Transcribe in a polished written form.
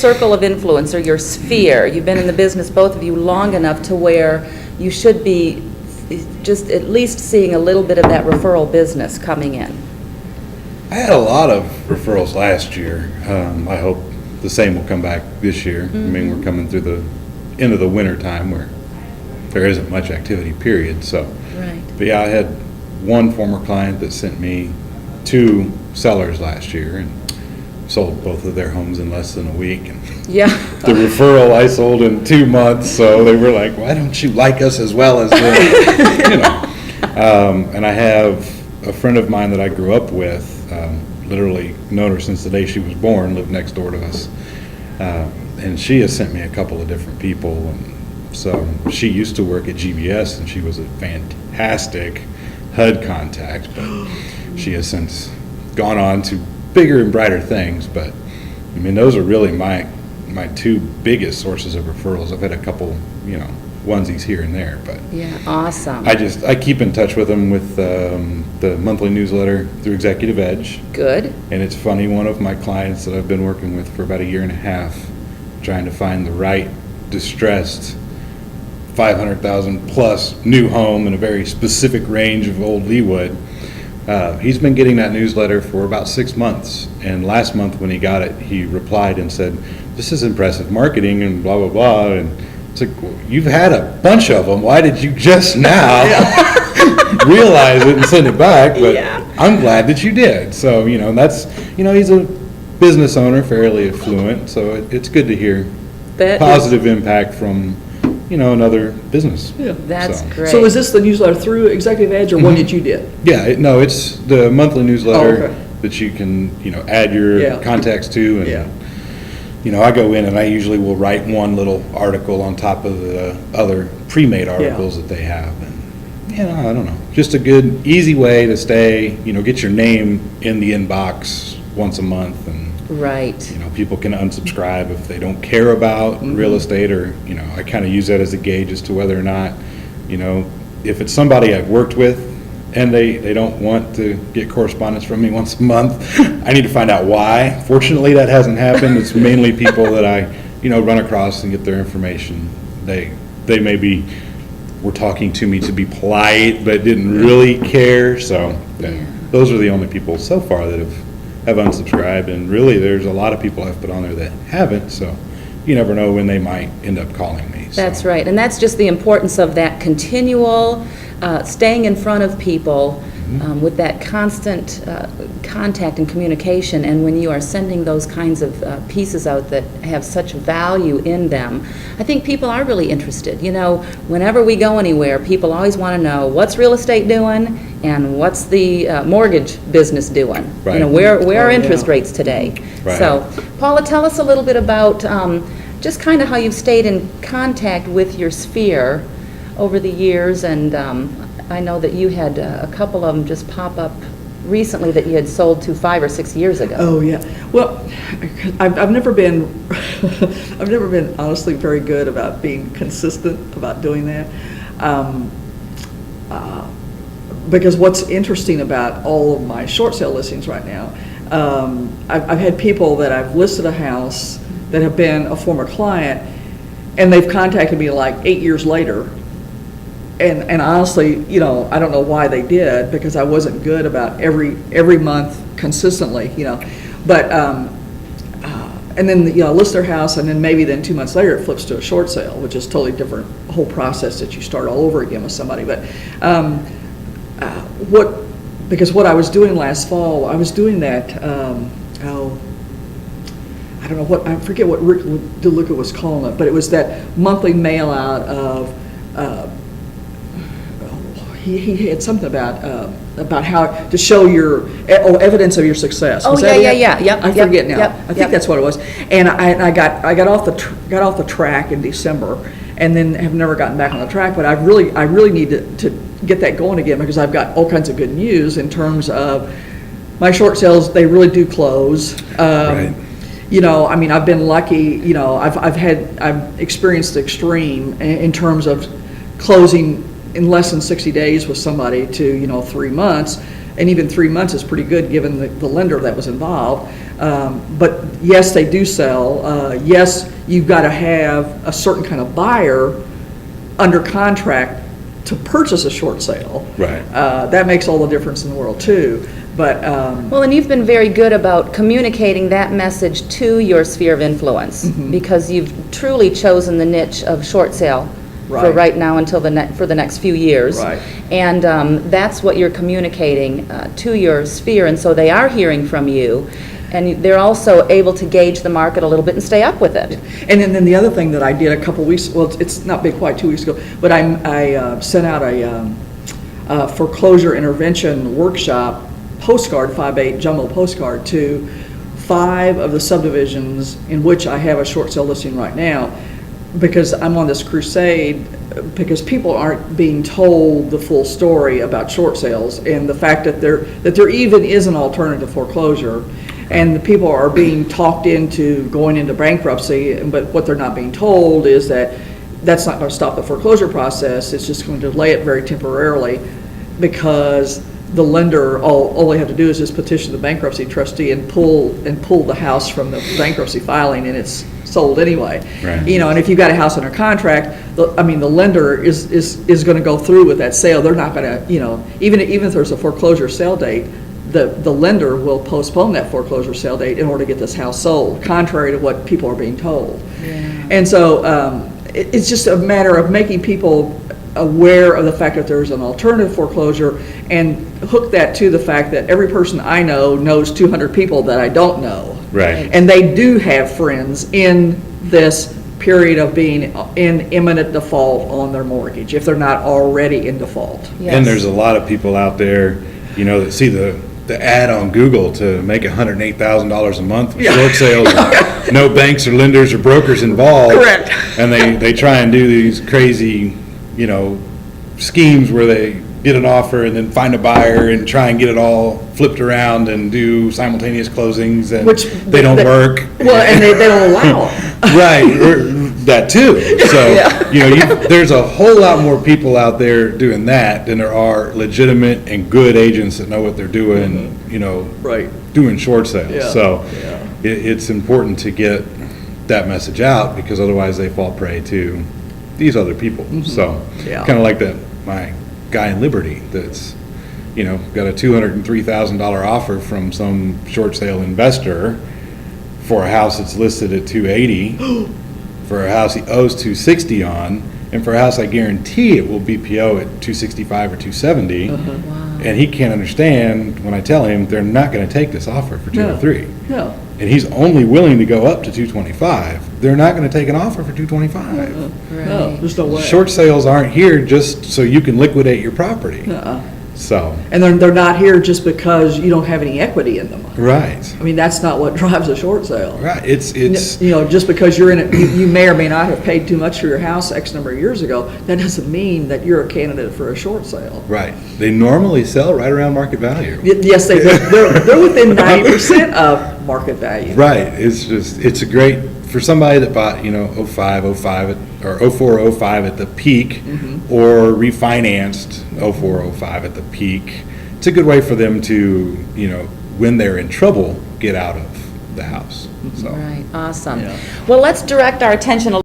circle of influence or your sphere. You've been in the business, both of you, long enough to where you should be just at least seeing a little bit of that referral business coming in. I had a lot of referrals last year. I hope the same will come back this year. I mean, we're coming through the end of the winter time where there isn't much activity, period. So, Right. but yeah, I had one former client that sent me 2 sellers last year and sold both of their homes in less than a week. And Yeah. the referral I sold in 2 months, so they were like, "Why don't you like us as well as them?" You know. And I have a friend of mine that I grew up with, literally known her since the day she was born, lived next door to us, and she has sent me a couple of different people. And so she used to work at GBS, and she was a fantastic HUD contact, but she has since gone on to bigger and brighter things. But I mean, those are really my 2 biggest sources of referrals. I've had a couple, you know, onesies here and there, but Yeah, awesome. I keep in touch with them with the monthly newsletter through Executive Edge. Good. And it's funny, one of my clients that I've been working with for about a year and a half, trying to find the right distressed 500,000 plus new home in a very specific range of old Leawood. He's been getting that newsletter for about 6 months, and last month when he got it, he replied and said, "This is impressive marketing," and blah blah blah. And it's like, well, you've had a bunch of them. Why did you just now realize it and send it back? But Yeah. I'm glad that you did. So, you know, that's, you know, he's a business owner, fairly affluent, so it's good to hear That is- positive impact from, you know, another business. Yeah. That's So- great. So is this the newsletter through Executive Edge or one that you did? Yeah, no, it's the monthly newsletter Oh, okay. that you can, you know, add your Yeah. contacts to. And, Yeah. you know, I go in and I usually will write one little article on top of the other pre-made articles that they have. And, you know, I don't know, just a good, easy way to stay, you know, get your name in the inbox once a month. And, Right. you know, people can unsubscribe if they don't care about real estate, or, you know, I kind of use that as a gauge as to whether or not, you know, if it's somebody I've worked with and they don't want to get correspondence from me once a month, I need to find out why. Fortunately, that hasn't happened. It's mainly people that I, you know, run across and get their information. They maybe were talking to me to be polite, but didn't really care. So those are the only people so far that have unsubscribed, and really there's a lot of people I've put on there that haven't, so you never know when they might end up calling me. So. That's right, and that's just the importance of that continual staying in front of people with that constant contact and communication. And when you are sending those kinds of pieces out that have such value in them, I think people are really interested. You know, whenever we go anywhere, people always want to know what's real estate doing and what's the mortgage business doing. Right. You know, where are interest rates today? Right. So, Paula, tell us a little bit about just kind of how you've stayed in contact with your sphere over the years, and I know that you had a couple of them just pop up recently that you had sold to 5 or 6 years ago. Oh, yeah. Well, I've never been, I've never been honestly very good about being consistent about doing that. Because what's interesting about all of my short sale listings right now, I've had people that I've listed a house that have been a former client, and they've contacted me like 8 years later. And honestly, you know, I don't know why they did, because I wasn't good about every month consistently, you know. But and then, you know, list their house, and then maybe 2 months later it flips to a short sale, which is totally different, whole process that you start all over again with somebody. But because what I was doing last fall, I was doing that. I don't know what, I forget what Rick DeLuca was calling it, but it was that monthly mail out of. He had something about how to show your evidence of your success. Was that it? Yeah. Yep. I forget now. Yep, I think that's what it was. And I got off the track in December, and then have never gotten back on the track. But I really need to get that going again, because I've got all kinds of good news in terms of my short sales. They really do close. Right. You know, I mean, I've been lucky. You know, I've experienced the extreme in terms of closing in less than 60 days with somebody to, you know, 3 months, and even 3 months is pretty good given the lender that was involved. But yes, they do sell. Yes, you've got to have a certain kind of buyer under contract to purchase a short sale. Right. That makes all the difference in the world too. But Well, and you've been very good about communicating that message to your sphere of influence, because you've truly chosen the niche of short sale for Right. right now until for the next few years. Right. And that's what you're communicating to your sphere, and so they are hearing from you, and they're also able to gauge the market a little bit and stay up with it. And then the other thing that I did a couple weeks, well, it's not been quite 2 weeks ago, but I sent out a foreclosure intervention workshop postcard, 5/8 jumbo postcard, to 5 of the subdivisions in which I have a short sale listing right now, because I'm on this crusade, because people aren't being told the full story about short sales and the fact that there even is an alternative foreclosure. And the people are being talked into going into bankruptcy, but what they're not being told is that that's not going to stop the foreclosure process. It's just going to delay it very temporarily, because the lender, all they have to do is just petition the bankruptcy trustee and pull the house from the bankruptcy filing, and it's sold anyway. Right. You know, and if you've got a house under contract, the lender is going to go through with that sale. They're not going to, you know, even if there's a foreclosure sale date, the lender will postpone that foreclosure sale date in order to get this house sold, contrary to what people are being told. Yeah. And so it's just a matter of making people aware of the fact that there's an alternative foreclosure, and hook that to the fact that every person I know knows 200 people that I don't know. Right. And they do have friends in this period of being in imminent default on their mortgage, if they're not already in default. Yes. And there's a lot of people out there, you know, that see the ad on Google to make $108,000 a month with short sales, and no banks or lenders or brokers involved. Correct. And they try and do these crazy, you know, schemes where they get an offer and then find a buyer and try and get it all flipped around and do simultaneous closings, and Which they don't work. Well, and they don't allow it. Right, or that too. So, you know, there's a whole lot more people out there doing that than there are legitimate and good agents that know what they're doing, you know, Right. doing short sales. Yeah, So yeah. it's important to get that message out, because otherwise they fall prey to these other people. So Yeah. kind of like my guy in Liberty that's, you know, got a $203,000 offer from some short sale investor for a house that's listed at $280, for a house he owes $260 on, and for a house I guarantee it will BPO at $265 or $270. Wow. And he can't understand when I tell him they're not going to take this offer for $203. No. And he's only willing to go up to $225. They're not going to take an offer for $225. No, Right. there's no way. Short sales aren't here just so you can liquidate your property. Uh-uh. So, And they're not here just because you don't have any equity in them. right, I mean, that's not what drives a short sale. right. It's You know, just because you're in it, you may or may not have paid too much for your house X number of years ago, that doesn't mean that you're a candidate for a short sale. right. They normally sell right around market value. Yes, they're within 90% of market value. Right. It's a great, for somebody that bought, you know, 05 or 04, 05 at the peak, or refinanced 04, 05 at the peak. It's a good way for them to, you know, when they're in trouble, get out of the house. So. Right, awesome. Yeah. Well, let's direct our attention a